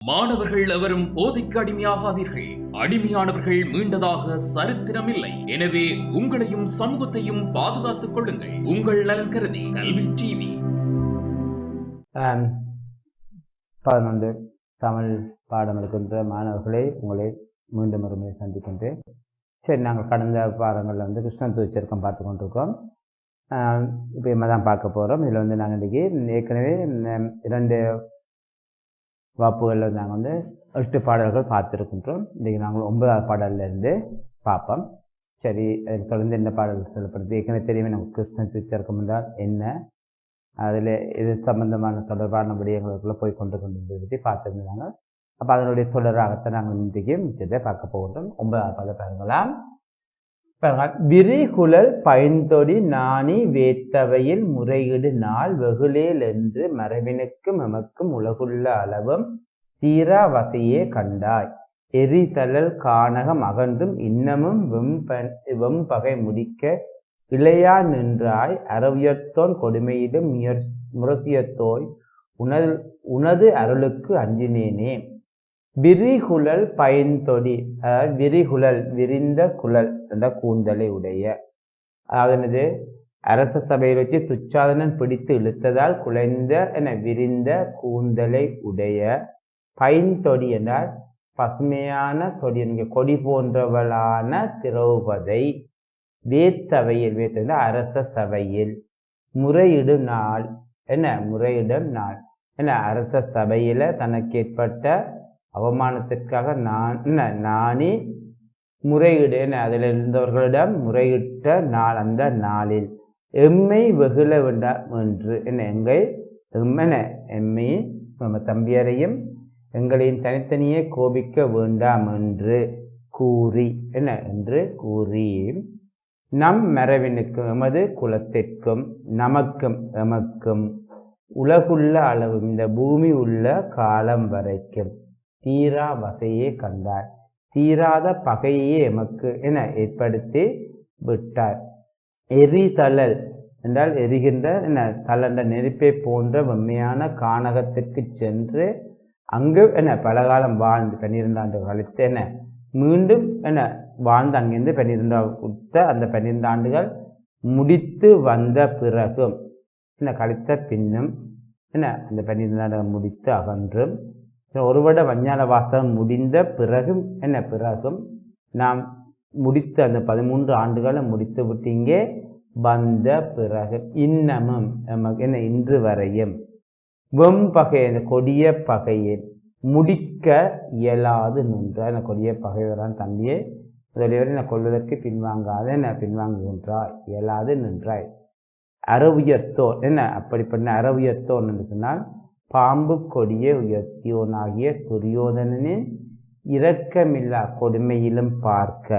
மாணவர்கள் எவரும் போதைக்கு அடிமையாகாதீர்கள். அடிமையானவர்கள் மீண்டதாக சரித்திரமில்லை. எனவே உங்களையும் சமூகத்தையும் பாதுகாத்துக் கொள்ளுங்கள். உங்கள் நலன் கருதி கல்வி டிவி. 11 தமிழ் பாடம் எடுக்கின்ற மாணவர்களை உங்களை மீண்டும் ஒரு முறை சந்திக்கின்றேன். சரி, நாங்கள் கடந்த பாடங்களில் கிருஷ்ண தூச்சருக்கம் பார்த்து கொண்டிருக்கோம். இப்போ தான் பார்க்க போகிறோம். இதில் நாங்கள் இன்றைக்கி ஏற்கனவே 2 வகுப்புகளில் நாங்கள் 8 பாடல்கள் பார்த்துருக்கின்றோம். இன்றைக்கி நாங்கள் 9வது பாடலிருந்து பார்ப்போம். சரி, அதில் தொடர்ந்து என்ன பாடல் சொல்லப்படுது? ஏற்கனவே தெரியுமே நமக்கு கிருஷ்ண தூச்சருக்கம் என்றால் என்ன, அதில் இது சம்பந்தமான தொடர்பான விடயங்களுக்குள்ளே போய் கொண்டு பற்றி பார்த்துருந்தாங்க. அப்போ அதனுடைய தொடராகத்தான் நாங்கள் இன்றைக்கு மிச்சத்தை பார்க்க போகின்றோம். 9வது பாடல் பாருங்களாம். விரிகுழல் பைந்தொடி நாணி வேத்தவையில் முறையீடு நாள் வெகுளேல் என்று மரபினுக்கும் எமக்கும் உலகுள்ள அளவும் தீரா வசையே கண்டாய். எரிதழல் கானகம் அகன்றும் இன்னமும் வெம்பகை முடிக்க இளையா நின்றாய். அறவியத்தோன் கொடுமையிடும் முரசியத்தோய் உனது அருளுக்கு அஞ்சினேனே. விரிகுழல் பைந்தொடி, விரிகுழல் விரிந்த குழல் என்ற கூந்தலை உடைய, அதாவது அரச சபையில் வச்சு துச்சாதனன் பிடித்து இழுத்ததால் குலைந்த என விரிந்த கூந்தலை உடைய. பைந்தொடி என்றால் பசுமையான தொடி, கொடி போன்றவளான திரௌபதை. வேத்தவையில், வேத்த அரச சபையில், முறையிடும் நாள் என்ன, முறையிடும் நாள் என்ன, அரச சபையில தனக்கு ஏற்பட்ட அவமானத்திற்காக நாணி முறையீடு என அதில் இருந்தவர்களிடம் முறையிட்ட நாள். அந்த நாளில் எம்மை வெகுள வேண்டாம் என்று என்ன, எம்மை நம்ம தம்பியரையும் எங்களையும் தனித்தனியே கோபிக்க வேண்டாம் என்று கூறி என்ன என்று கூறி, நம் மரபினுக்கும் எமது குலத்திற்கும் நமக்கும் எமக்கும் உலகுள்ள அளவு இந்த பூமி உள்ள காலம் வரைக்கும் தீரா வசையே கண்டார். தீராத பகையே எமக்கு என ஏற்படுத்தி விட்டார். எரிதழல் என்றால் எரிகின்ற என்ன, தளர்ந்த நெருப்பை போன்ற வெம்மையான கானகத்திற்கு சென்று அங்கு என்ன பலகாலம் வாழ்ந்து 12 ஆண்டு கழித்து என்ன மீண்டும் என்ன வாழ்ந்து அங்கிருந்து 12 அந்த 12 ஆண்டுகள் முடித்து வந்த பிறகும் என்ன கழித்த பின்னும் என்ன அந்த 12 ஆண்டுகள் முடித்து அகன்றும் ஒருவட வஞ்ஞான வாசம் முடிந்த பிறகும் என்ன பிறகும் நாம் முடித்து அந்த 13 ஆண்டுகளை முடித்து விட்டு இங்கே வந்த பிறகு இன்னமும் என்ன இன்று வரையும் வெம்பகை அந்த கொடிய பகையை முடிக்க இயலாது நின்றார். அந்த கொடிய பகைவரான் தம்பியை முதலியவரை நான் கொள்வதற்கு பின்வாங்காத என்ன பின்வாங்குகின்றாய், இயலாது நின்றாய். அறவுயர்த்தோன் என்ன, அப்படிப்பட்ட அறவுயர்த்தோன் என்று சொன்னால் பாம்பு கொடிய உயர்த்தியோனாகிய துரியோதனனின் இரக்கமில்லா கொடுமையிலும் பார்க்க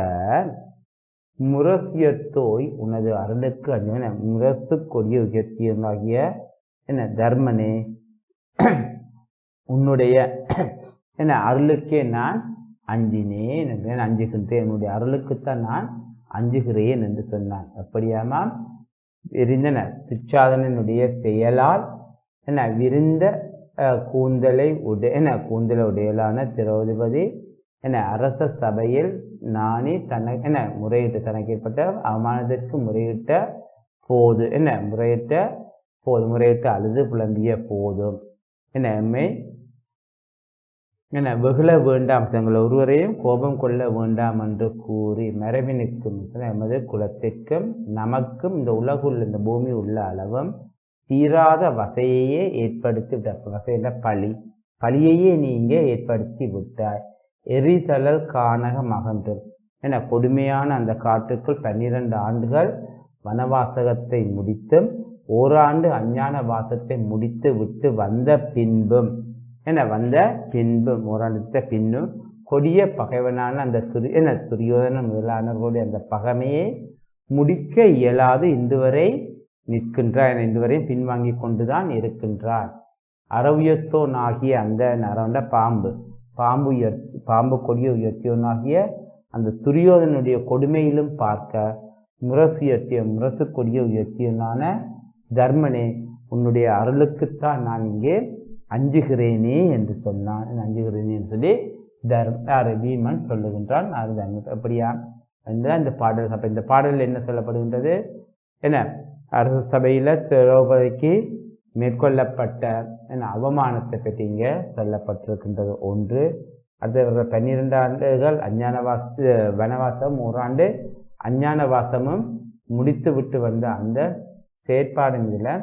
முரசியத்தோய் உனது அருளுக்கு அஞ்சன. முரசு கொடிய உயர்த்தியோனாகிய என்ன தர்மனே, உன்னுடைய என்ன அருளுக்கே நான் அஞ்சினேன் என்று அஞ்சுகின்றேன், என்னுடைய அருளுக்குத்தான் நான் அஞ்சுகிறேன் என்று சொன்னான். அப்படியாமா விரிந்தன துச்சாதனனுடைய செயலால் என்ன விரிந்த கூந்தலை கூந்தலை உடையலான திரௌபதி என்ன அரச சபையில் நாணி தனக்கு என்ன முறையிட்டு தனக்கு ஏற்பட்ட அவமானத்திற்கு முறையிட்ட போது என்ன முறையிட்டு அழுது புலம்பிய போதும் என்ன எம்மை என்ன வெகுள வேண்டாம், தங்கள் ஒருவரையும் கோபம் கொள்ள வேண்டாம் என்று கூறி மரபினுக்கும் எமது குலத்திற்கும் நமக்கும் இந்த உலகுள்ள இந்த பூமி உள்ள அளவும் தீராத வசையையே ஏற்படுத்தி விட்டார். வசையில பழியையே நீங்க ஏற்படுத்தி விட்டாய். எரிதழல் கானகம் அகன்றும் என கொடுமையான அந்த காட்டுக்குள் 12 ஆண்டுகள் வனவாசகத்தை முடித்தும் ஓராண்டு அஞ்ஞான வாசத்தை முடித்து விட்டு வந்த பின்பும் ஓராண்டு பின்னும் கொடிய பகைவனான அந்த துரியோதன முதலானவர்களுடைய அந்த பகைமையை முடிக்க இயலாது இன்று வரை நிற்கின்றார். இன்று வரை பின்வாங்கி கொண்டுதான் இருக்கின்றார். அறவுயர்த்தோன் ஆகிய அந்த நரண்ட பாம்பு கொடிய உயர்த்தியோனாகிய அந்த துரியோதனுடைய கொடுமையிலும் பார்க்க முரசு கொடிய உயர்த்தியனான தர்மனே, உன்னுடைய அருளுக்குத்தான் நான் இங்கே அஞ்சுகிறேனே என்று சொன்னான். அஞ்சுகிறேனே என்று சொல்லி பீமன் சொல்லுகின்றான். அது அப்படியா என்றால் இந்த பாடல். அப்போ இந்த பாடலில் என்ன சொல்லப்படுகின்றது? என்ன, அரச சபையில் திரௌபதிக்கு மேற்கொள்ளப்பட்ட அவமானத்தை பற்றி இங்கே சொல்லப்பட்டிருக்கின்றது. ஒன்று. அடுத்த 12 ஆண்டுகள் வனவாசம், 1 ஆண்டு அஞ்ஞானவாசமும் முடித்து விட்டு வந்த அந்த செயற்பாடு மேல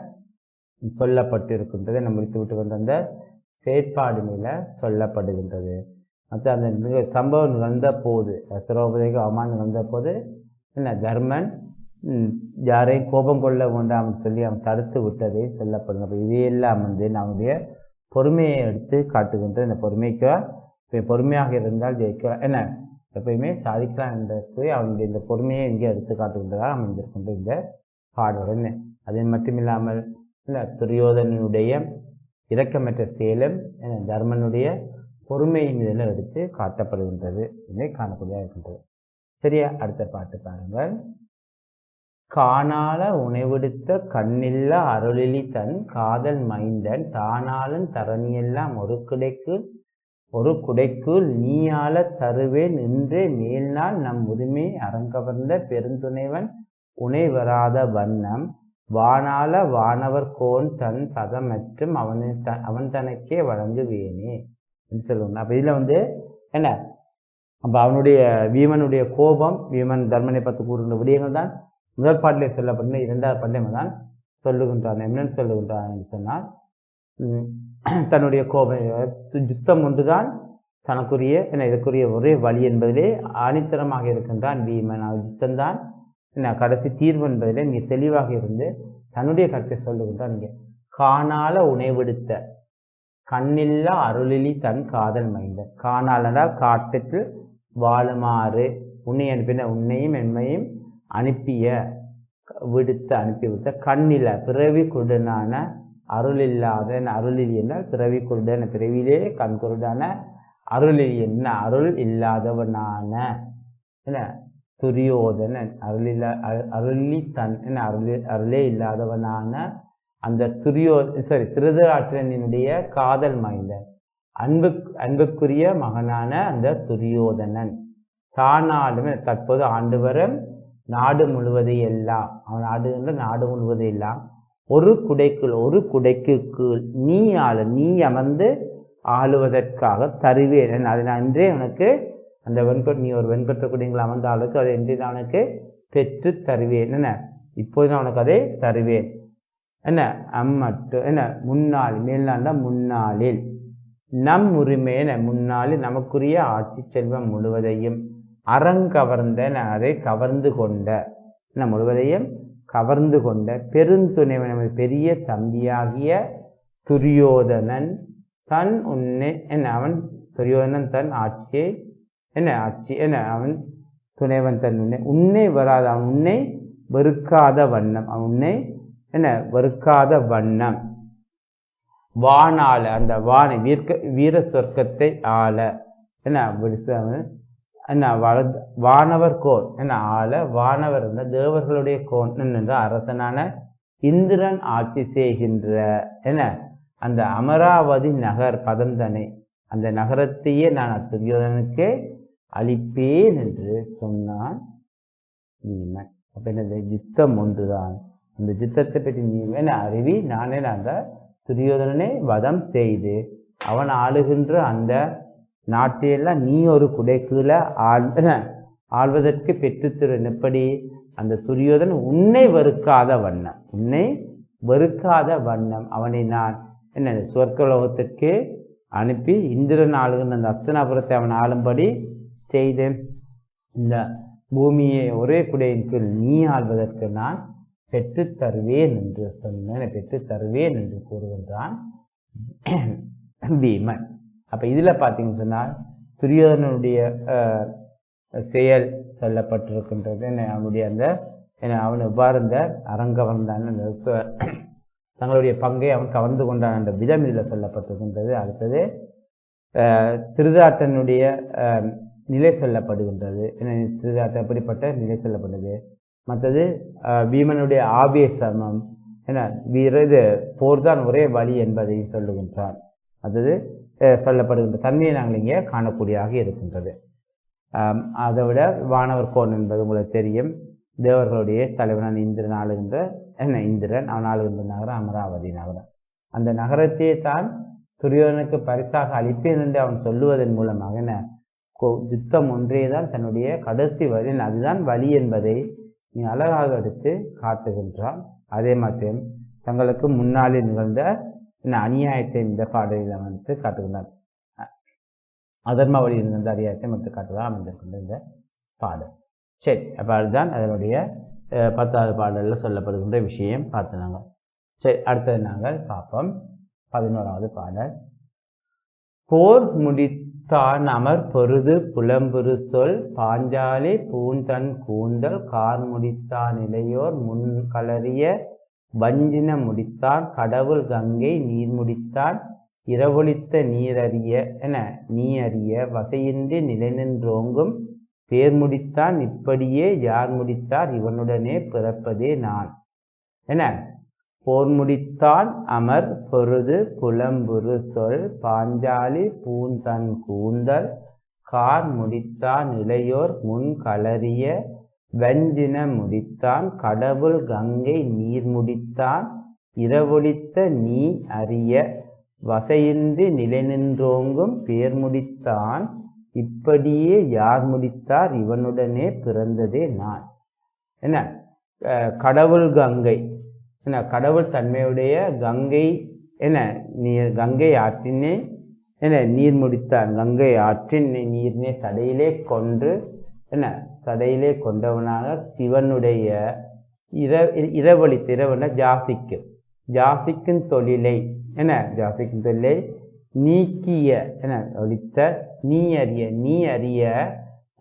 சொல்லப்பட்டிருக்கின்றது. முடித்து விட்டு வந்த அந்த செயற்பாடு மேல சொல்லப்படுகின்றது. மற்ற அந்த சம்பவம் நிகழ்ந்த போது, திரௌபதிக்கு அவமானம் நிகழ்ந்த போது என்ன, தர்மன் யாரையும் கோபம் கொள்ள வேண்டாம் சொல்லி அவன் தடுத்து விட்டதை சொல்லப்படுகிறது. இதையெல்லாம் நம்முடைய பொறுமையை எடுத்து காட்டுகின்ற இந்த பொறுமையாக இருந்தால் ஜெயிக்க என்ன எப்பயுமே சாதிக்கலாம் என்பதற்கு அவனுடைய இந்த பொறுமையை இங்கே எடுத்து காட்டுகின்றதாக அமைந்திருக்கின்ற இந்த பாடல். அது மட்டுமில்லாமல் துரியோதனனுடைய இரக்கமற்ற செயலும் தர்மனுடைய பொறுமையின் இதில் எடுத்து காட்டப்படுகின்றது என்னை காணக்கூடியதாக இருக்கின்றது. சரியா, அடுத்த பாட்டு பாருங்கள். காணால உணவெடுத்த கண்ணில்ல அருளிலி தன் காதல் மைந்தன் தானாலும் தரணியெல்லாம் ஒரு குடைக்குள் நீயால தருவேன் நின்றே மேல்நாள் நம் உரிமை அறங்கவர்ந்த பெருந்துணைவன் உணை வராத வண்ணம் வானால வானவர் கோன் தன் பதமற்றும் அவன் தனக்கே வழங்குவேனே என்று சொல்லுவாங்க. அப்போ இதில் என்ன, அப்போ அவனுடைய வீமனுடைய கோபம், வீமன் தர்மனை பார்த்து கூறுகின்ற விடயங்கள் தான் முதல் பாட்டிலே சொல்லப்படுகிற. 2வது பாட்டிலே தான் சொல்லுகின்றான். என்னன்னு சொல்லுகின்றான் என்று சொன்னால், தன்னுடைய கோபம் யுத்தம் ஒன்றுதான் தனக்குரிய இதற்குரிய ஒரே வழி என்பதிலே ஆணித்தரமாக இருக்கின்றான் வீமன். யுத்தம்தான் கடைசி தீர்வு என்பதிலே மிக தெளிவாக இருந்து தன்னுடைய கருத்தை சொல்லுகின்றான். இங்கே காணால உணவெடுத்த கண்ணில்லா அருளிலி தன் காதல் மைந்தன். காணால் என்றால் காட்டுக்கு வாழுமாறு உன்னை அனுப்பின, உன்னையும் என்மையும் அனுப்பிவிட்ட கண்ணில பிறவி குருடனான அருள் இல்லாத அருளில் என்றால் பிறவி குருடன், பிறவிலே கண் குருடான அருளில் என்ன அருள் இல்லாதவனான என்ன துரியோதனன், அருளி தன் என்ன அருளே இல்லாதவனான அந்த திருதராட்டிரனுடைய காதல் மைந்தன், அன்புக்குரிய மகனான அந்த துரியோதனன் தானாலும் தற்போது ஆண்டு வரும் நாடு முழுவதையெல்லாம், அவன் ஆடுகின்ற நாடு முழுவதையெல்லாம் ஒரு குடைக்குள் நீ அமர்ந்து ஆளுவதற்காக தருவேன். அதை நான் இன்றே உனக்கு அந்த நீ ஒரு வெண்கொற்ற குடிங்களை அமர்ந்த ஆளுக்கு அதை இன்றே நான் உனக்கு பெற்று தருவேன். என்ன, இப்போது நான் உனக்கு அதை தருவேன். என்ன அம்மட்டும் என்ன முன்னாள் மேல்நாண்ட முன்னாளில் நம் உரிமை முன்னாளில் நமக்குரிய ஆட்சி செல்வம் முழுவதையும் அறங்கவர்ந்த அதை கவர்ந்து கொண்ட முழுவதையும் கவர்ந்து கொண்ட பெருந்துணைவன் நமது பெரிய தம்பியாகிய துரியோதனன் தன் அவன் துரியோதனன் தன் ஆட்சியை அவன் துணைவன் தன் உன்னை வராத, அவன் உன்னை வெறுக்காத வண்ணம், வெறுக்காத வண்ணம் வானால அந்த வானை வீர சொர்க்கத்தை ஆள வானவர் கோன் ஆள, வானவர் என்ற தேவர்களுடைய கோன் என்ற அரசனான இந்திரன் ஆட்சி செய்கின்ற அந்த அமராவதி நகர் பதந்தனை, அந்த நகரத்தையே நான் துரியோதனுக்கு அளிப்பேன் என்று சொன்னான் வீமன். அப்ப என்னது, யுத்தம் ஒன்றுதான். அந்த யுத்தத்தை பற்றி நீ அறிவி நானே அந்த துரியோதனனை வதம் செய்து அவன் ஆளுகின்ற அந்த நாட்டையெல்லாம் நீ ஒரு குடைக்குள்ள ஆள்வதற்கு பெற்றுத்தரும். எப்படி அந்த துரியோதனன் உன்னை வெறுக்காத வண்ணம் அவனை நான் சொர்க்கலோகத்திற்கு அனுப்பி இந்திரன் ஆளுகின்ற அந்த அஸ்தினாபுரத்தை அவன் ஆளும்படி செய்தேன். இந்த பூமியை ஒரே குடையின் கீழ் நீ ஆள்வதற்கு நான் பெற்றுத்தருவேன் என்று சொன்னேன், பெற்றுத்தருவேன் என்று கூறுகின்றான் பீமன். அப்போ இதில் பார்த்தீங்கன்னு சொன்னால் துரியோதனனுடைய செயல் சொல்லப்பட்டிருக்கின்றது. அவனுடைய அந்த அவன் எவ்வாறு இந்த அரங்கவர்ந்தான், தங்களுடைய பங்கை அவன் கவர்ந்து கொண்டான் என்ற விதம் இதில் சொல்லப்பட்டிருக்கின்றது. அடுத்தது திருதராட்டனுடைய நிலை சொல்லப்படுகின்றது. திருதராட்டன் எப்படிப்பட்ட நிலை சொல்லப்படுது. மற்றது பீமனுடைய ஆவேசமம், இது போர்தான் ஒரே வழி என்பதை சொல்லுகின்றான். அதாவது சொல்லப்படுகின்ற தன்மையை நாங்கள் இங்கே காணக்கூடியதாக இருக்கின்றது. அதை விட வானவர் கோன் என்பது உங்களுக்கு தெரியும். தேவர்களுடைய தலைவனான இந்திரன் ஆளுகின்ற இந்திரன் அவன் ஆளுகின்ற நகரம் அமராவதி நகரம். அந்த நகரத்தையே தான் துரியோதனுக்கு பரிசாக அளிப்பேன் என்று அவன் சொல்லுவதன் மூலமாக யுத்தம் ஒன்றே தான் தன்னுடைய கடைசி வழி, அதுதான் வழி என்பதை நீ அழகாக எடுத்து காட்டுகின்றான். அதே மாதிரி தங்களுக்கு முன்னாலே நிகழ்ந்த அநியாயத்தை இந்த பாடலில் வந்து காட்டுகின்றான். அதர்ம வழியில் இருந்த அநியாயத்தை மட்டும் காட்டுதான் அமைந்திருக்கின்ற இந்த பாடல். சரி, அப்போ அதுதான் அதனுடைய 10வது பாடலில் சொல்லப்படுகின்ற விஷயம் பார்த்துனாங்க. சரி, அடுத்தது நாங்கள் பார்ப்போம் 11வது பாடல். போர் முடித்தான் அமர் பொருது புலம்புரு சொல் பாஞ்சாலி பூந்தன் கூந்தல் கார் முடித்தான் இளையோர் முன் களறிய வஞ்சின முடித்தான் கடவுள் கங்கை நீர் முடித்தான் இரவொளித்த நீ அறிய வசையின்றி நிலை நின்றோங்கும் பேர் முடித்தான் இப்படியே யார் முடித்தார் இவனுடனே பிறப்பதே நான். போர் முடித்தான் அமர் பொருது புலம்புரு சொல் பாஞ்சாலி பூந்தன் கூந்தல் கார் முடித்தான் இளையோர் முன் களறிய வஞ்சின முடித்தான் கடவுள் கங்கை நீர் முடித்தான் இரவொளித்த நீ அறிய வசையின்றி நிலை நின்றோங்கும் பேர் முடித்தான் இப்படியே யார் முடித்தார் இவனுடனே பிறந்ததே நான். கடவுள் கங்கை கடவுள் தன்மையுடைய கங்கை கங்கை ஆற்றினை நீர் முடித்தான். கங்கை ஆற்றின் நீரினை தடையிலே கொன்று தடையிலே கொண்டவனாக சிவனுடைய இரவழித்த இரவன ஜாசிக்கும் தொழிலை ஜாசிக்கும் தொழிலை நீக்கிய ஒழித்த நீ அறிய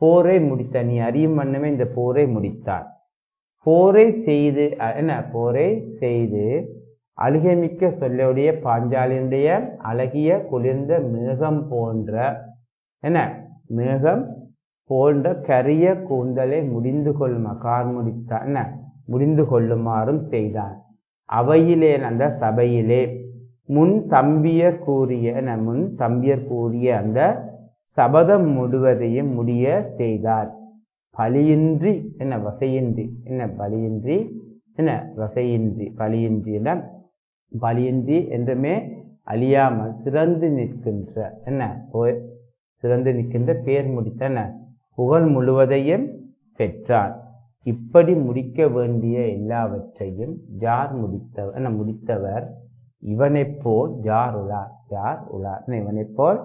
போரை முடித்தான். நீ அறியும் வண்ணமே இந்த போரை முடித்தான். போரை செய்து அழுகைமிக்க சொல்லுடைய பாஞ்சாலியுடைய அழகிய குளிர்ந்த மேகம் போன்ற கரிய கூந்தலை முடிந்து கொள்ளுமாறும் செய்தான். அவையிலே அந்த சபையிலே முன் தம்பியர் கூறிய அந்த சபதம் முழுவதையும் முடிய செய்தார். பலியின்றி பலியின்றி என்றுமே அழியாமல் சிறந்து நிற்கின்ற பேர் முடித்த புகழ் முழுவதையும் பெற்றான். இப்படி முடிக்க வேண்டிய எல்லாவற்றையும் முடித்தவர் இவனைப் போல் யார் உளார் இவனைப் போல்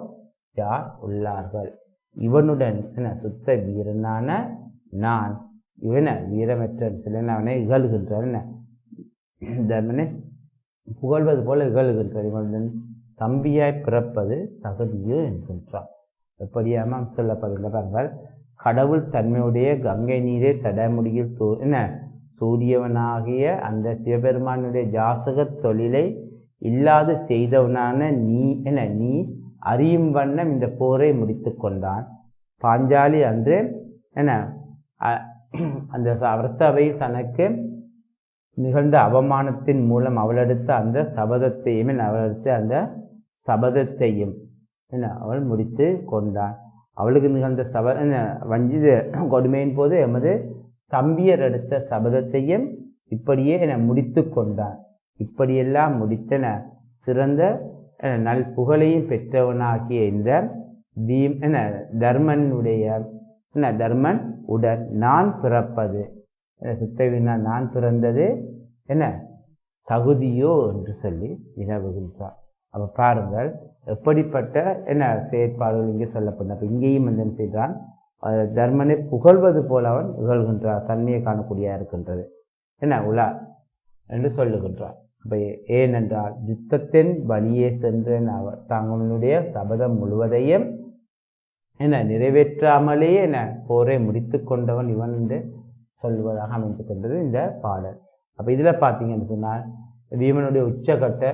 யார் உள்ளார்கள். இவனுடன் சுத்த வீரனான நான் வீரமற்ற அவனை இகழ்கின்றான். புகழ்வது போல இகழ்கின்றார். இவனுடன் தம்பியாய் பிறப்பது தகுதியோ என்கின்றான். எப்படியாம சொல்லப்படுகின்றார்கள். கடவுள் தன்மையுடைய கங்கை நீரே தடமுடியில் சூரியவனாகிய அந்த சிவபெருமானுடைய ஜாசக தொழிலை இல்லாது செய்தவனான நீ அறியும் வண்ணம் இந்த போரை முடித்து கொண்டான். பாஞ்சாலி அன்று அந்த அரசவையில் தனக்கு நிகழ்ந்த அவமானத்தின் மூலம் அவளெடுத்த அந்த சபதத்தையும் அவள் முடித்து கொண்டான். அவளுக்கு நிகழ்ந்த வஞ்சித கொடுமையின் போது எமது தம்பியர் எடுத்த சபதத்தையும் இப்படியே முடித்து கொண்டான். இப்படியெல்லாம் முடித்தன சிறந்த நல் புகழையும் பெற்றவனாகிய இந்த தர்மன் உடன் நான் பிறப்பது சுத்தவினா நான் பிறந்தது தகுதியோ என்று சொல்லி வினவுகின்றார். அப்போ பாருங்கள் எப்படிப்பட்ட செயற்பாடுகள் இங்கே சொல்லப்படும். அப்போ இங்கேயும் என்ன செய்தான், தர்மனை புகழ்வது போல அவன் இகழ்கின்றார். தன்மையை காணக்கூடிய இருக்கின்றது உலா என்று சொல்லுகின்றார். அப்போ ஏனென்றால் யுத்தத்தின் வழியே சென்று தங்களுடைய சபதம் முழுவதையும் நிறைவேற்றாமலே போரை முடித்து கொண்டவன் இவன் என்று சொல்வதாக அமைந்து கொண்டது இந்த பாடல். அப்போ இதில் பார்த்தீங்கன்னு சொன்னால் பீமனுடைய உச்சகட்ட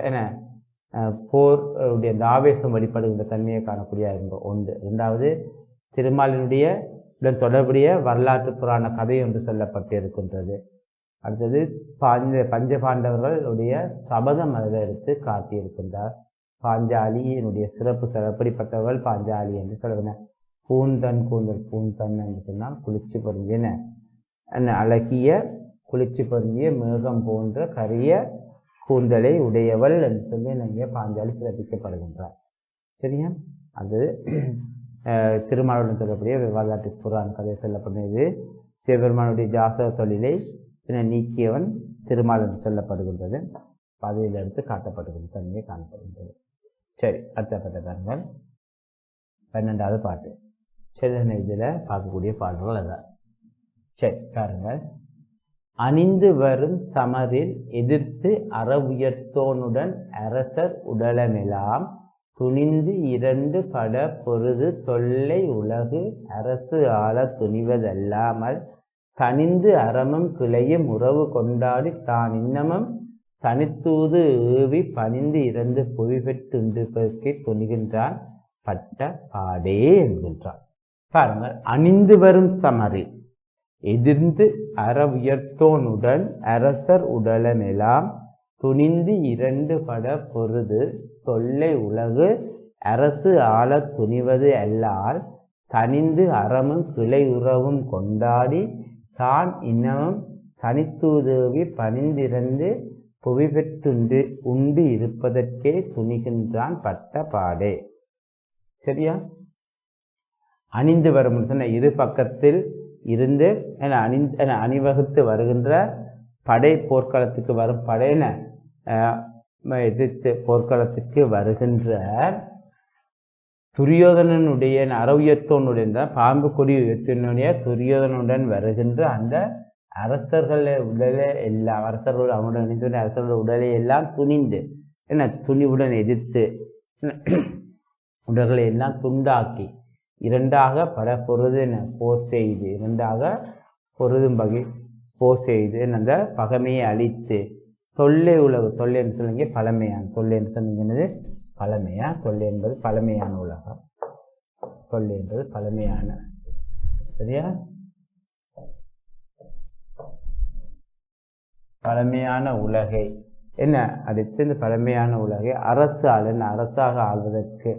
போருடைய ஆவேசம் வெளிப்படுகின்ற தன்மையை காணக்கூடிய ஒன்று. இரண்டாவது, திருமாலினுடைய தொடர்புடைய வரலாற்று புராண கதை ஒன்று சொல்லப்பட்டு இருக்கின்றது. அடுத்தது பஞ்சபாண்டவர்களுடைய சபதம் அதில் எடுத்து காட்டியிருக்கின்றார். பாஞ்சாலியினுடைய சிறப்பு எப்படிப்பட்டவள் பாஞ்சாலி என்று சொல்லுவேன். பூந்தன் கூந்தல், பூந்தன் என்று சொன்னால் குளிர்ச்சி பொருந்திய அழகிய குளிர்ச்சி பொருந்திய மேகம் போன்ற கரிய கூந்தலை உடையவள் என்று சொல்லி நிறைய பாஞ்சாலி சிறப்பிக்கப்படுகின்றார். சரியா? அது திருமாலுடன் சொல்லக்கூடிய வரலாற்று புராண கதை சொல்லப்படுகிறது. சிவபெருமானுடைய ஜாசக தொழிலை நீக்கியவன் திருமால் என்று சொல்லப்படுகின்றது. பாதையில் எடுத்து காட்டப்படுகின்ற தன்மையை காணப்படுகின்றது. சரி, அடுத்த பாருங்கள் 12வது பாட்டு. சரி, இதில் பார்க்கக்கூடிய பாடல்கள் அதான். சரி பாருங்கள். அணிந்து வரும் சமரில் எதிர்த்து உயர்த்தோனுடன் அரசர் உடலமெலாம் துணிந்து 2 பட பொருது தொல்லை உலகு அரசு ஆள துணிவதல்லாமல் தனிந்து அறமும் கிளையும் உறவு கொண்டாடி தான் இன்னமும் தனித்தூது ஏவி பணிந்து இறந்து பொய் பெற்றுண்டிருப்பதற்கே துணிகின்றான் பட்ட பாடே என்கின்றான். பாருங்கள். அணிந்து வரும் சமரில் எதிர்ந்து உயர்த்தோனுடன் அரசர் உடலமெலாம் துணிந்து 2 பட பொருது தொல்லை உலகு அரசு ஆள துணிவது அல்லால் தனிந்து அறமும் கிளை உறவும் கொண்டாடி தான் இன்னமும் தனித்தூதேவி பணிந்திறந்து புவி பெற்றுண்டு உண்டு இருப்பதற்கே துணிகின்றான் பட்ட பாடே. சரியா? அணிந்து வரும் இரு பக்கத்தில் இருந்து அணிவகுத்து வருகின்ற படை போர்க்களத்துக்கு வரும் படையின எதிர்த்து போர்க்களத்துக்கு வருகின்ற துரியோதனனுடைய உயர்த்தோனுடன் பாம்பு கொடி உயர்த்தினுடைய துரியோதனுடன் வருகின்ற அந்த அரசர்களை உடலை எல்லாம் அரசர்கள் அவனுடன் இணைந்து அரசர்கள் உடலை எல்லாம் துணிந்து துணிவுடன் எதிர்த்து உடல்களை எல்லாம் துண்டாக்கி 2ஆக பட பொருது போர் செய்து 2ஆக பொருதும் வகை போர் செய்து அந்த பகைமையை அழித்து தொல்லை உலகு, தொல்லை என்று சொல்லுங்க பழமையான, தொல்லை என்று சொன்னீங்கன்னது பழமையா, தொல்லை என்பது பழமையான உலகம், தொல்லை என்பது பழமையான. சரியா? பழமையான உலகை அடுத்து இந்த பழமையான உலகை அரசாக ஆள்வதற்கு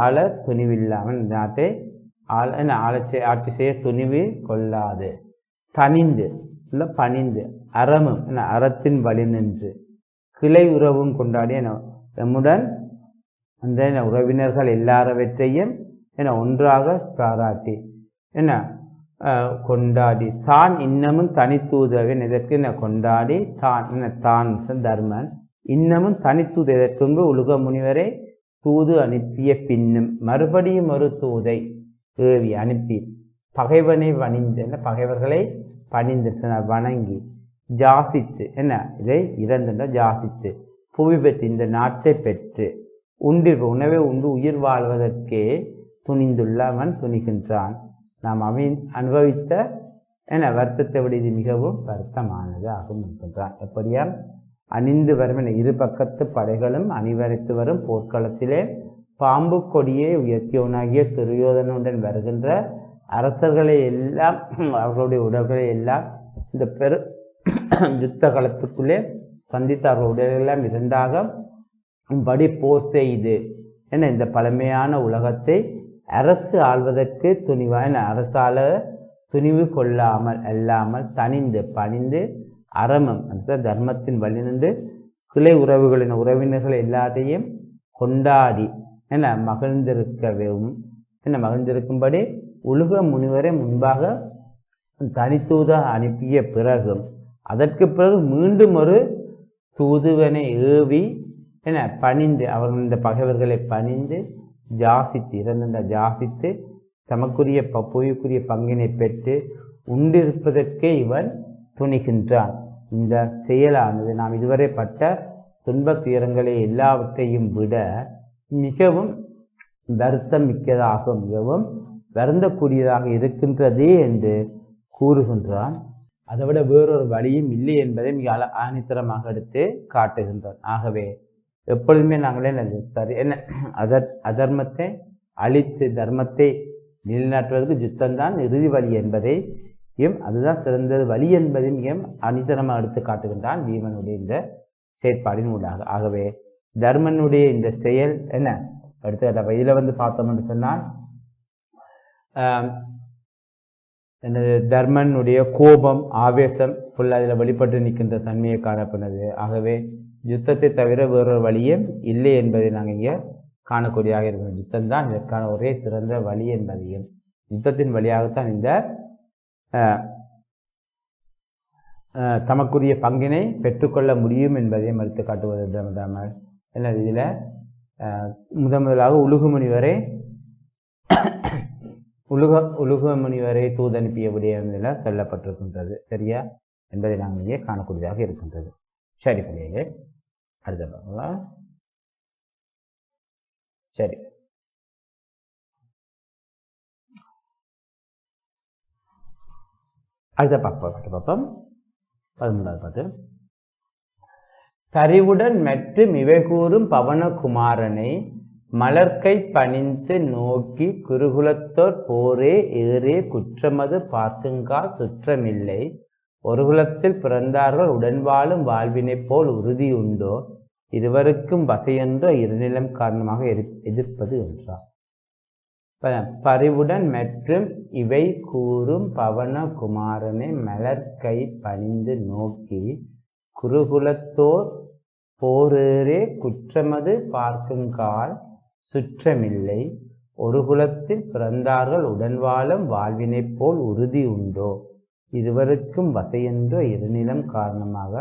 ஆள துணிவில்லாமல் நாட்டை ஆட்சி செய்ய துணிவு கொள்ளாது தனிந்து பணிந்து அறமும் அறத்தின் வழி நின்று கிளை உறவும் கொண்டாடி நம்முடன் அந்த உறவினர்கள் எல்லாரவற்றையும் ஒன்றாக பாராட்டி கொண்டாடி தான் இன்னமும் தனித்தூதவன் இதற்கு கொண்டாடி தான் தர்மன் இன்னமும் தனித்தூது இதற்கு உலக முனிவரை தூது அனுப்பிய பின்னும் மறுபடியும் ஒரு தூதை ஏவி அனுப்பி பகைவனை வணிந்து பகைவர்களை பணிந்து வணங்கி ஜாசித்து இதை இறந்துட ஜாசித்து புவி பெற்று இந்த நாட்டை பெற்று உணவை உண்டு உயிர் வாழ்வதற்கே துணிந்துள்ளவன் துணிகின்றான். நாம் அனுபவித்த வருத்தத்தை விட இது மிகவும் வருத்தமானது ஆகும் என்கின்றான். எப்படியா? அணிந்து வரும் இரு பக்கத்து படைகளும் அணிவரைத்து வரும் போர்க்களத்திலே பாம்பு கொடியை உயர்த்தியவனாகிய துரியோதனுடன் வருகின்ற அரசர்களை எல்லாம் அவர்களுடைய உடல்களை எல்லாம் இந்த பெரு யுத்த காலத்துக்குள்ளே சந்தித்து அவர்கள் உடலெல்லாம் 2ஆக படி போர் செய்து இந்த பழமையான உலகத்தை அரசு ஆள்வதற்கு அரசால துணிவு கொள்ளாமல் அல்லாமல் தனிந்து பணிந்து அறமம் அந்த தர்மத்தின் வழி நின்று கிளை உறவுகளின் உறவினர்கள் எல்லாத்தையும் கொண்டாடி மகிழ்ந்திருக்கவும் மகிழ்ந்திருக்கும்படி உலக முனிவரை முன்பாக தனித்தூத அனுப்பிய பிறகும் அதற்கு பிறகு மீண்டும் ஒரு தூதுவனை ஏவி பணிந்து அவர்கள் இந்த பகைவர்களை பணிந்து ஜாசித்து இறந்த ஜாசித்து தமக்குரிய புவிக்குரிய பங்கினை பெற்று உண்டிருப்பதற்கே இவன் துணிகின்றான். இந்த செயலானது நாம் இதுவரை பட்ட துன்பத் துயரங்களை எல்லாவற்றையும் விட மிகவும் வருத்தம் மிக்கதாகும், மிகவும் வருந்தக்கூடியதாக இருக்கின்றதே என்று கூறுகின்றான். அதை விட வேறொரு வழியும் இல்லை என்பதை மிக ஆணித்தரமாக எடுத்து காட்டுகின்றான். ஆகவே எப்பொழுதுமே நாங்களே சரி அதர்மத்தை அழித்து தர்மத்தை நிலைநாட்டுவதற்கு யுத்தம்தான் இறுதி வழி என்பதையும் அதுதான் சிறந்தது வழி என்பதையும் மிக அணித்தரமாக எடுத்து காட்டுகின்றான் பீமனுடைய இந்த செயற்பாடின் ஊடாக. ஆகவே தர்மனுடைய இந்த செயல் என்ன அடுத்த இதில் வந்து பார்த்தோம்னு சொன்னால் தர்மனுடைய கோபம் ஆவேசம் ஃபுல்லாக அதில் வெளிப்பட்டு நிற்கின்ற தன்மையை காணப்படுது. ஆகவே யுத்தத்தை தவிர வேறொரு வழியும் இல்லை என்பதை நாங்கள் இங்கே காணக்கூடியதாக இருக்கிறோம். யுத்தம் தான் இதற்கான ஒரே சிறந்த வழி என்பதையும் யுத்தத்தின் வழியாகத்தான் இந்த தமக்குரிய பங்கினை பெற்றுக்கொள்ள முடியும் என்பதையும் எடுத்து காட்டுவது விடாமல் என்ன இதில் முதலாக உலுகுமுனி வரை தூதனுப்பிய விடயமில் சொல்லப்பட்டிருக்கின்றது. சரியா என்பதை நாங்கள் இங்கே காணக்கூடியதாக இருக்கின்றது. சரி பிள்ளைகளே, அடுத்த பார்க்கலாம். சரி, அடுத்த பார்ப்போம். 13வது பாட்டு. பரிவுடன் மற்றும் இவை கூறும் பவனகுமாரனை மலர்க்கை பணிந்து நோக்கி குருகுலத்தோர் போரே ஏறே குற்றமது பார்க்குங்கா சுற்றமில்லை. ஒரு குலத்தில் பிறந்தார்கள் உடன் வாழும் வாழ்வினை போல் உறுதி உண்டோ. இருவருக்கும் வசையென்றோ இருநிலம் காரணமாக எதிர்ப்பது என்றார். பரிவுடன் மற்றும் இவை கூறும் பவனகுமாரனை மலர்க்கை பணிந்து நோக்கி குருகுலத்தோர் போரேறே குற்றமது பார்க்குங்கால் சுற்றமில்லை. ஒரு குலத்தில் பிறந்தார்கள் உடன் வாழும் வாழ்வினை போல் உறுதி உண்டோ. இருவருக்கும் வசையென்றோ இருநிலம் காரணமாக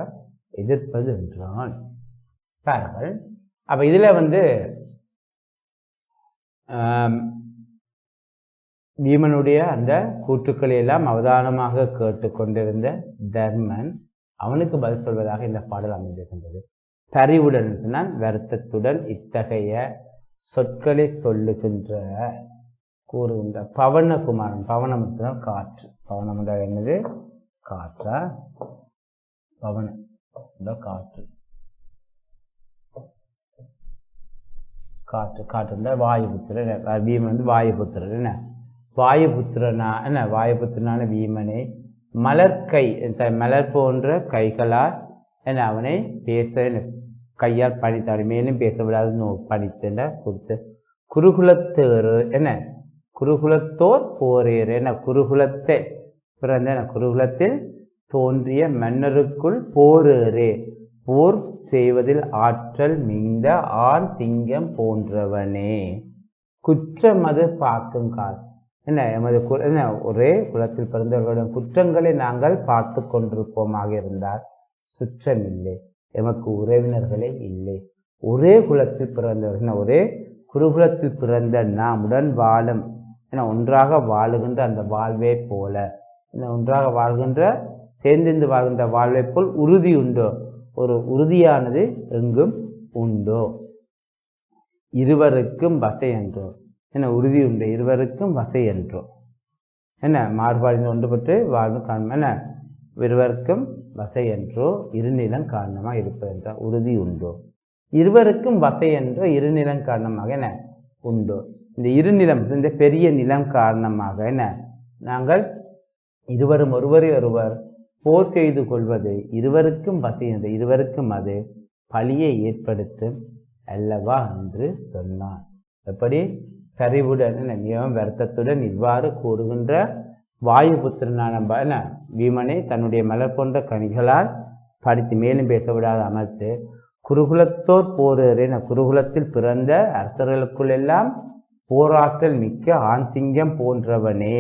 எதிர்ப்பது என்றான். பாருங்கள், அப்ப இதுல வந்து பீமனுடைய அந்த கூற்றுக்களை எல்லாம் அவதானமாக கேட்டுக்கொண்டிருந்த தர்மன் அவனுக்கு பதில் சொல்வதாக இந்த பாடல் அமைந்திருக்கின்றது. பரிவுடன் சொன்னால் வருத்தத்துடன் இத்தகைய சொற்களை சொல்லுகின்ற கூறுகின்ற பவனகுமாரன். பவனம் காற்று. பவனம் என்னது? காற்றா? பவனம் காற்று. காற்று காற்று வாயுபுத்திரன். பீமன் வந்து வாயுபுத்திரன். என்ன வாயுபுத்திரனா என்ன வாயுபுத்திரனான பீமனை மலர்கை மலர் போன்ற கைகளால் என்ன அவனை பேச கையால் பணித்தாடி மேலும் பேச விடாது பணித்த கொடுத்து குருகுலத்தேறு என்ன குருகுலத்தோர் போரேறு என்ன குருகுலத்தை பிறந்த குருகுலத்தில் தோன்றிய மன்னருக்குள் போரேறே போர் செய்வதில் ஆற்றல் மிகுந்த ஆண் சிங்கம் போன்றவனே குற்றமது பார்க்கும் கால் என்ன எமது என்ன ஒரே குலத்தில் பிறந்தவர்களிடம் குற்றங்களை நாங்கள் பார்த்து கொண்டிருப்போமாக இருந்தால் சுற்றமில்லை, எமக்கு உறவினர்களே இல்லை. ஒரே குலத்தில் பிறந்தவர்கள் ஒரே குருகுலத்தில் பிறந்த நாம் உடன் வாழும் என ஒன்றாக வாழுகின்ற அந்த வாழ்வை போல ஒன்றாக வாழ்கின்ற சேர்ந்திருந்து வாழ்கின்ற வாழ்வை போல் உறுதி உண்டோ. ஒரு உறுதியானது எங்கும் உண்டோ. இருவருக்கும் வசை என்றோ என்ன உறுதி உண்டு. இருவருக்கும் வசை என்றோ என்ன மாறுபாடு ஒன்றுபட்டு வாழும் காரணம் என்ன இருவருக்கும் வசை என்றோ இருநிலம் காரணமாக இருப்பது என்றால் உறுதி உண்டோ. இருவருக்கும் வசை என்றோ இருநிலம் காரணமாக என்ன உண்டோ. இந்த இருநிலம் இந்த பெரிய நிலம் காரணமாக என்ன நாங்கள் இருவரும் ஒருவரை ஒருவர் போர் செய்து கொள்வது இருவருக்கும் வசை என்று இருவருக்கும் அது பழியை ஏற்படுத்தும் அல்லவா என்று சொன்னான். எப்படி கரிவுடன் மிகவும் வருத்தத்துடன் இவ்வாறு கூறுகின்ற வாயுபுத்திரனான பீமனை தன்னுடைய மலர் போன்ற கனிகளால் படித்து மேலும் பேசவிடாத அமர்த்து குருகுலத்தோர் போரேறு குருகுலத்தில் பிறந்த அரசர்களுக்குள் எல்லாம் போராற்றல் மிக்க ஆண் சிங்கம் போன்றவனே.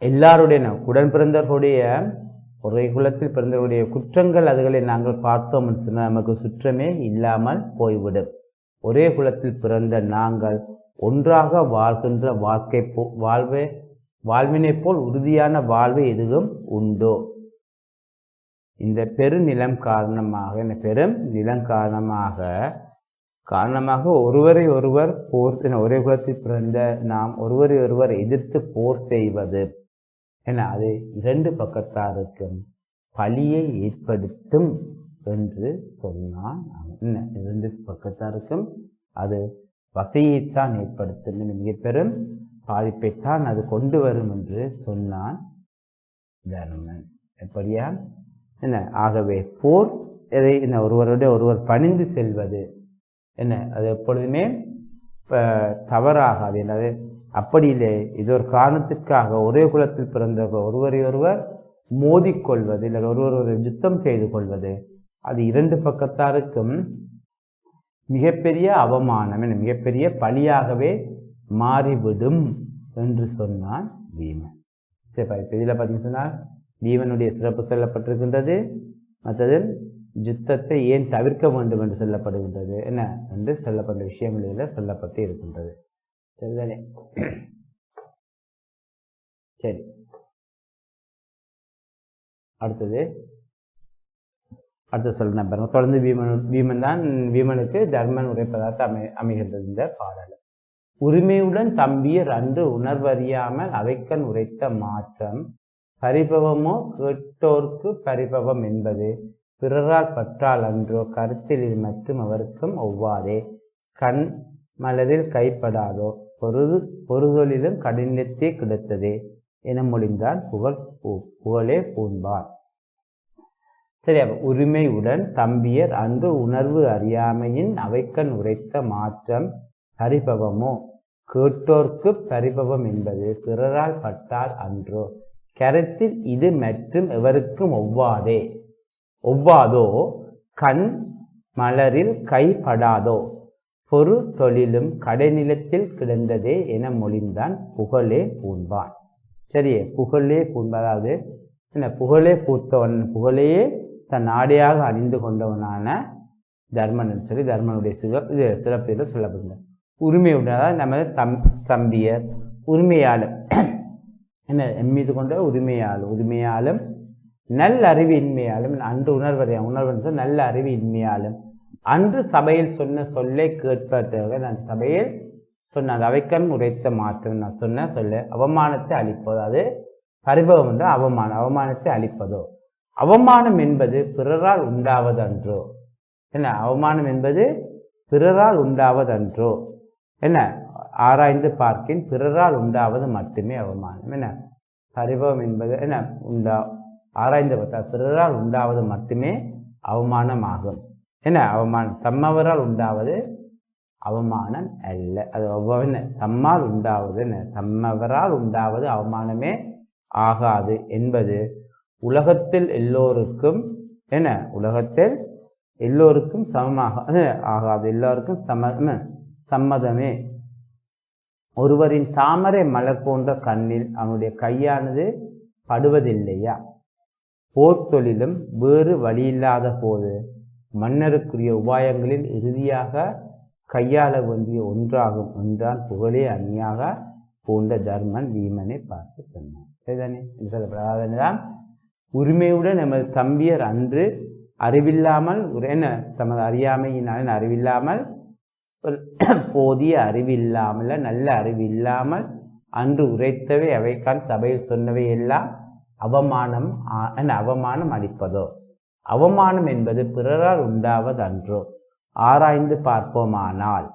எல்லாருடைய உடன் பிறந்தவர்களுடைய ஒரே குலத்தில் பிறந்தவர்களுடைய குற்றங்கள் அதுகளை நாங்கள் பார்த்தோம் சொன்னால் நமக்கு சுற்றமே இல்லாமல் போய்விடும். ஒரே குலத்தில் பிறந்த நாங்கள் ஒன்றாக வாழ்கின்ற வாழ்வினை போல் உறுதியான வாழ்வு எதுவும் உண்டோ. இந்த பெருநிலம் காரணமாக பெரும் நிலம் காரணமாக ஒருவரை ஒருவர் போர் ஒரே குலத்தில் பிறந்த நாம் ஒருவரை ஒருவர் எதிர்த்து போர் செய்வது என அது இரண்டு பக்கத்தாருக்கும் பழியை ஏற்படுத்தும் என்று சொன்னான். என்ன இரண்டு பக்கத்தாருக்கும் அது வசையைத்தான் ஏற்படுத்தும், மிக பெரும் பாதிப்பைத்தான் அது கொண்டு வரும் என்று சொன்னான் தர்மன். எப்படியா என்ன ஆகவே போர் எதை என்ன ஒருவருடைய ஒருவர் பணிந்து செல்வது என்ன அது எப்பொழுதுமே தவறாகாது. என்னது அப்படி இல்லை, இது ஒரு காரணத்திற்காக ஒரே குலத்தில் பிறந்த ஒருவரை ஒருவர் மோதிக்கொள்வது இல்லை ஒருவர் ஒரு யுத்தம் செய்து கொள்வது அது இரண்டு பக்கத்தாருக்கும் மிகப்பெரிய அவமானம் என மிகப்பெரிய பழியாகவே மாறிவிடும் என்று சொன்னான் பீமன். சரி, இப்போ இதில் பார்த்தீங்கன்னு சொன்னால் பீமனுடைய சிறப்பு சொல்லப்பட்டிருக்கின்றது. மற்றது யுத்தத்தை ஏன் தவிர்க்க வேண்டும் என்று சொல்லப்படுகின்றது என்ன என்று சொல்லப்பட்ட விஷயங்களில் சொல்லப்பட்டு இருக்கின்றது. சரிதானே? சரி, அடுத்து சொல்ல பாருங்க. தொடர்ந்து பீமனுக்கு தர்மன் உரைப்பதாக அமைகின்றது இந்த பாடல். உரிமையுடன் தம்பியர் அன்று உணர்வறியாமல் அவைக்கண் உரைத்த மாற்றம் பரிபவமோ கேட்டோர்க்கு பரிபவம் என்பது பிறரால் பற்றால் அன்றோ கருத்தில் இது மற்றும் அவருக்கும் ஒவ்வாதே கண் மலரில் கைப்படாதோ பொருதொழிலும் கடினத்தே கிடைத்ததே என மொழிந்தான் புகழே பூண்பான். சரி, உரிமையுடன் தம்பியர் அன்று உணர்வு அறியாமையின் அவைக்கண் உரைத்த மாற்றம் பரிபவமோ கேட்டோர்க்கு பரிபவம் என்பது பிறரால் பட்டால் அன்றோ கருத்தில் இது மற்றும் எவருக்கும் ஒவ்வாதோ கண் மலரில் கைப்படாதோ பொரு தொழிலும் கடைநிலத்தில் கிடந்ததே என மொழிந்தான் புகழே பூண்பான். சரியே, புகழே பூண்பான், அதாவது என்ன புகழே பூத்தவன், புகழையே தன் ஆடையாக அணிந்து கொண்டவனான தர்மன் சொல்லி தர்மனுடைய சிறப்பில் சொல்லப்படுகிறது. உரிமையுடன் நமது தம்பியர் உரிமையாலும் என்ன எம்மீது கொண்ட உரிமையாலும் நல்ல அறிவு இன்மையாலும் அன்று உணர்வு நல்ல அறிவு இன்மையாலும் அன்று சபையில் சொன்ன சொல்லை கேட்பதற்காக நான் சபையில் சொன்ன அவைக்கண் உரைத்த மாற்றம் நான் சொன்ன சொல்ல அவமானத்தை அளிப்பதோ அது பரிபவம் என்ற அவமானத்தை அளிப்பதோ அவமானம் என்பது பிறரால் உண்டாவதன்றோ என்ன அவமானம் என்பது பிறரால் உண்டாவதன்றோ என்ன ஆராய்ந்து பார்க்கின் பிறரால் உண்டாவது மட்டுமே அவமானம். என்ன பரிபவம் என்பது என்ன ஆராய்ந்து பார்த்தால் பிறரால் உண்டாவது மட்டுமே அவமானமாகும். என்ன அவமானம் தம்மவரால் உண்டாவது அவமானம் அல்ல. அது என்ன தம்மால் உண்டாவது என்ன தம்மவரால் உண்டாவது அவமானமே ஆகாது என்பது உலகத்தில் எல்லோருக்கும் சமமாக ஆகாது, எல்லோருக்கும் சம்மதமே. ஒருவரின் தாமரை மலர் போன்ற கண்ணில் அவனுடைய கையானது படுவதில்லையா? போர்த்தொழிலும் வேறு வழியில்லாத போது மன்னருக்குரிய உபாயங்களில் இறுதியாக கையாள வேண்டிய ஒன்றாகும் என்றான் புகழே அணியாக பூண்ட தர்மன் பீமனை பார்த்து சொன்னான். சரிதானே என்று சொல்லப்படாதான் உரிமையுடன் நமது தம்பியர் அன்று அறிவில்லாமல் தமது அறியாமையினால் அறிவில்லாமல் போதிய அறிவில்லாமல் நல்ல அறிவில்லாமல் அன்று உரைத்தவை அவைக்கான் சபையில் சொன்னவை எல்லாம் அவமானம் அளிப்பதோ அவமானம் என்பது பிறரால் உண்டாவது அன்றோ ஆராய்ந்து பார்ப்போமானால்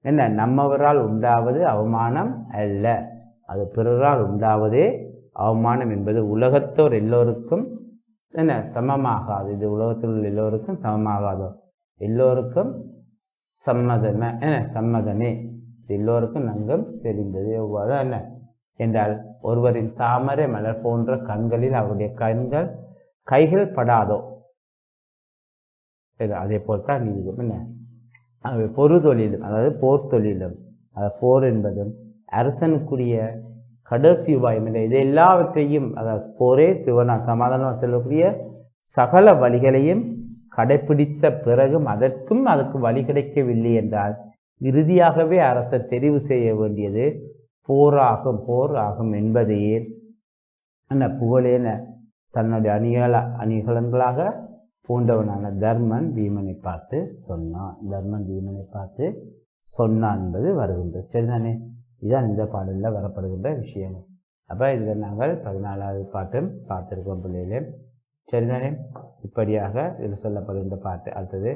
என்ன நம்மவரால் உண்டாவது அவமானம் அல்ல, அது பிறரால் உண்டாவதே அவமானம் என்பது உலகத்தோர் எல்லோருக்கும் என்ன சமமாகாது. இது உலகத்தில் உள்ள எல்லோருக்கும் சமமாகாதோ எல்லோருக்கும் சம்மதமே எல்லோருக்கும் நங்கம் தெரிந்தது. எவ்வாறு என்ன என்றால் ஒருவரின் தாமரை மலர் போன்ற கண்களில் அவருடைய கைகள் படாதோ அதே போல்தான் நீதியும் என்ன பொருதொழிலும் அதாவது போர் தொழிலும் போர் என்பதும் அரசனுக்குரிய கடைசி உபாயம் இல்லை. இது எல்லாவற்றையும் அதாவது போரே சமாதானமாக செல்லக்கூடிய சகல வழிகளையும் கடைபிடித்த பிறகும் அதற்கு வழி கிடைக்கவில்லை என்றால் இறுதியாகவே அரசர் தெரிவு செய்ய வேண்டியது போர் ஆகும் என்பதையே புகழேன தன்னுடைய அணிகலன்களாக பூண்டவனான தர்மன் பீமனை பார்த்து சொன்னான் என்பது வருகின்றது. சரிதானே? இதுதான் இந்த பாடலில் வரப்படுகின்ற விஷயம். அப்போ இதில் நாங்கள் 14வது பாட்டும் பார்த்துருக்கோம் பிள்ளைகளே. சரிதானே? இப்படியாக இதில் சொல்லப்படுகின்ற பாட்டு அடுத்தது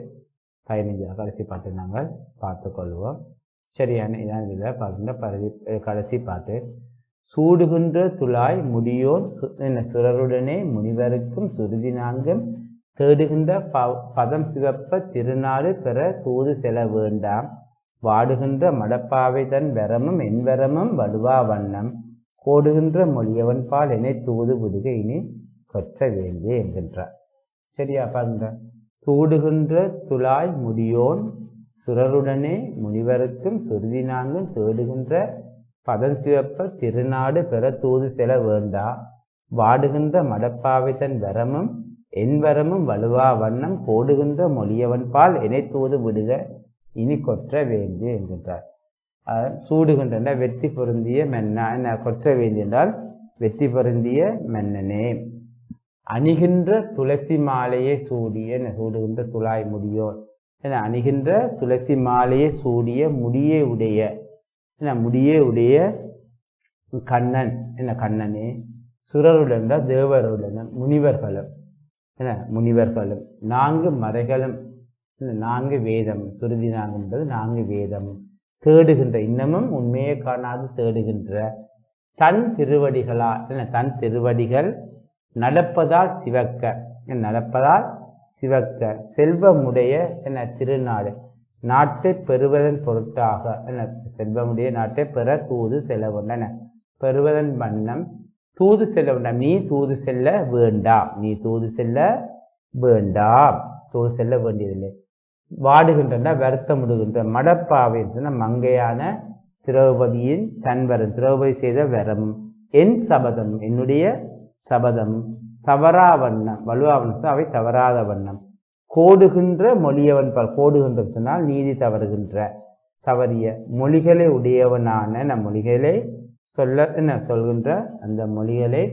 15 கடைசி பாட்டை நாங்கள் பார்த்து கொள்வோம். சரியான இதான் இதில் பார்க்கின்ற கடைசி பாட்டு. சூடுகின்ற துளாய் முடியோன் சுரருடனே முனிவருக்கும் சுருதி நான்கும் தேடுகின்ற பதம் சிவப்ப திருநாடு பெற தூது செல வேண்டாம் வாடுகின்ற மடப்பாவை தன் வரமும் என் வரமும் வலுவா வண்ணம் கோடுகின்ற மொழியவன் பால் என்னை தூது விடுக இனி கொற்ற வேண்டி என்கின்றார். சரியா பாருங்க. சூடுகின்ற துளாய் முடியோன் சுரருடனே முனிவருக்கும் சுருதி நான்கும் தேடுகின்ற பதம் சிவப்ப திருநாடு பெற தூது செல வேண்டா வாடுகின்ற மடப்பாவை தன் வரமும் என் வரமும் வலுவா வண்ணம் கோடுகின்ற மொழியவன் பால் என்னை தூது விடுக இனி கொற்ற வேண்டி என்கின்றார். சூடுகின்ற வெற்றி பொருந்திய மன்னா என்ன கொற்ற வேண்டி என்றால் வெற்றி பொருந்திய மன்னனே. அணிகின்ற துளசி மாலையை சூடிய என்ன சூடுகின்ற துளாய் முடியோன் என அணிகின்ற துளசி மாலையை சூடிய முடியே உடைய என்ன முடியே உடைய கண்ணன் என்ன கண்ணனே. சுரருடன் தேவருடன் முனிவர்களும் என்ன முனிவர்களும் 4 மறைகளும் 4 வேதம் சுருதி நான்குன்றது 4 வேதம் தேடுகின்ற இன்னமும் உண்மையை காணாது தேடுகின்ற தன் திருவடிகளால் என்ன தன் திருவடிகள் நடப்பதால் சிவக்க நடப்பதால் சிவக்க செல்வமுடைய என்ன திருநாடு நாட்டை பெறுவதன் பொருட்டாக என்ன செல்வமுடைய நாட்டை பெற தூது செல்ல வேண்டாம் பெறுவதன் வண்ணம் தூது செல்ல வேண்டாம் நீ தூது செல்ல வேண்டாம் நீ தூது செல்ல வேண்டாம் தூது செல்ல வேண்டியதில்லை. வாடுகின்றன வருத்தமுடுகின்ற மடப்பாவை சொன்ன மங்கையான திரௌபதியின் தன்வரம் திரௌபதி செய்த வரம் என் சபதம் என்னுடைய சபதம் தவறா வண்ணம் வலுவாவண்ணம் அவை தவறாத வண்ணம் கோடுகின்ற மொழியவன் கோடுகின்ற சொன்னால் நீதி தவறுகின்ற தவறிய மொழிகளை உடையவனான மொழிகளை சொல்ல என்ன சொல்கின்ற அந்த மொழிகளை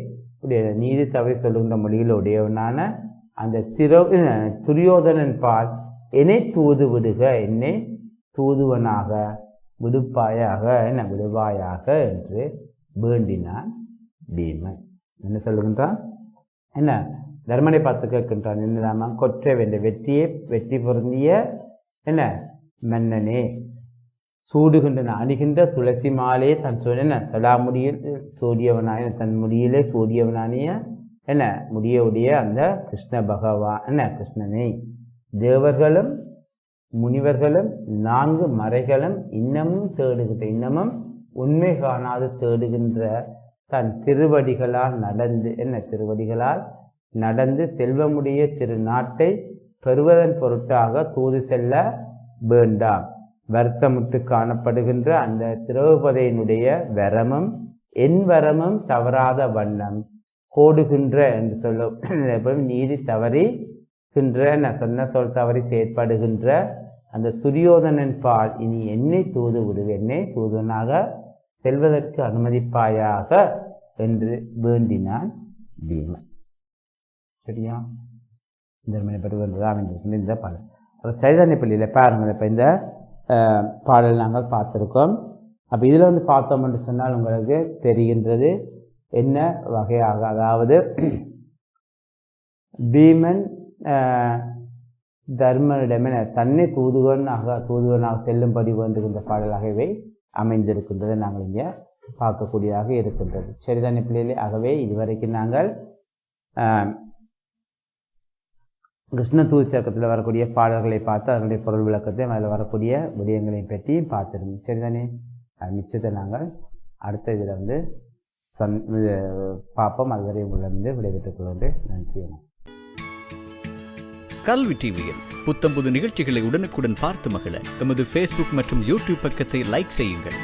உடைய நீதி தவறி சொல்கின்ற மொழிகளை உடையவனான அந்த துரியோதனன் பால் என்னை தூது விடுக என்னை தூதுவனாக விடுப்பாயாக என்ன விடுவாயாக என்று வேண்டினான் பீமன். என்ன சொல்லுகின்றான் என்ன தர்மனை பார்த்து கேட்கின்றான் என்னதாமா கொற்ற வேண்டிய வெற்றி பொருந்திய என்ன மன்னனே சூடுகின்றன அணிகின்ற துளசி மாலையே தன் சொன்ன சடாமுடியில் சூரியவனாய தன் முடியிலே சூரியவனானிய என்ன முடியுடைய அந்த கிருஷ்ண பகவான் என்ன கிருஷ்ணனை தேவர்களும் முனிவர்களும் 4 மறைகளும் இன்னமும் தேடுகின்ற இன்னமும் உண்மை காணாது தேடுகின்ற தன் திருவடிகளால் நடந்து என்ன திருவடிகளால் நடந்து செல்வமுடைய திருநாட்டை பெறுவதன் பொருட்டாக தூது செல்ல வேண்டாம் வருத்தமுட்டு காணப்படுகின்ற அந்த திரௌபதியினுடைய வரமும் என் வரமும் தவறாத வண்ணம் கோடுகின்ற என்று சொல்ல நீதி தவறிகின்ற நான் சொன்ன சொல் தவறி செயற்படுகின்ற அந்த துரியோதனன் பால் இனி என்னை தூது விடு என்னை தூதுவனாக செல்வதற்கு அனுமதிப்பாயாக என்று வேண்டினான் பீமன். சரியா இந்த மணிப்பட்டு இந்த பாடல் அப்போ சைதன்ய பள்ளியில் பாருங்கள். இப்போ இந்த பாடல் நாங்கள் பார்த்துருக்கோம். அப்போ இதில் பார்த்தோம் என்று சொன்னால் உங்களுக்கு தெரிகின்றது என்ன வகையாக அதாவது பீமன் தர்மனிடமே தன்னை தூதுவனாக செல்லும்படி வேண்டுகின்ற பாடலாகவே அமைந்திருக்கின்றது நாங்கள் இங்கே பார்க்கக்கூடியதாக இருக்கின்றது. சரிதானே பிள்ளைகளே? ஆகவே இதுவரைக்கும் நாங்கள் கிருஷ்ண தூச்சக்கத்தில் வரக்கூடிய பாடல்களை பார்த்து அதனுடைய பொருள் விளக்கத்தையும் அதில் வரக்கூடிய விடயங்களையும் பற்றியும் பார்த்துருந்தோம். சரிதானே? மிச்சத்தை நாங்கள் அடுத்த இதில் பார்ப்போம். அதுவரை உங்களிடம் விடைபெற்றுக் கொள்கின்றேன். நன்றி. கல்வி டிவியில் புத்தம்புது நிகழ்ச்சிகளை உடனுக்குடன் பார்த்து மகிழ எமது ஃபேஸ்புக் மற்றும் யூடியூப் பக்கத்தை லைக் செய்யுங்கள்.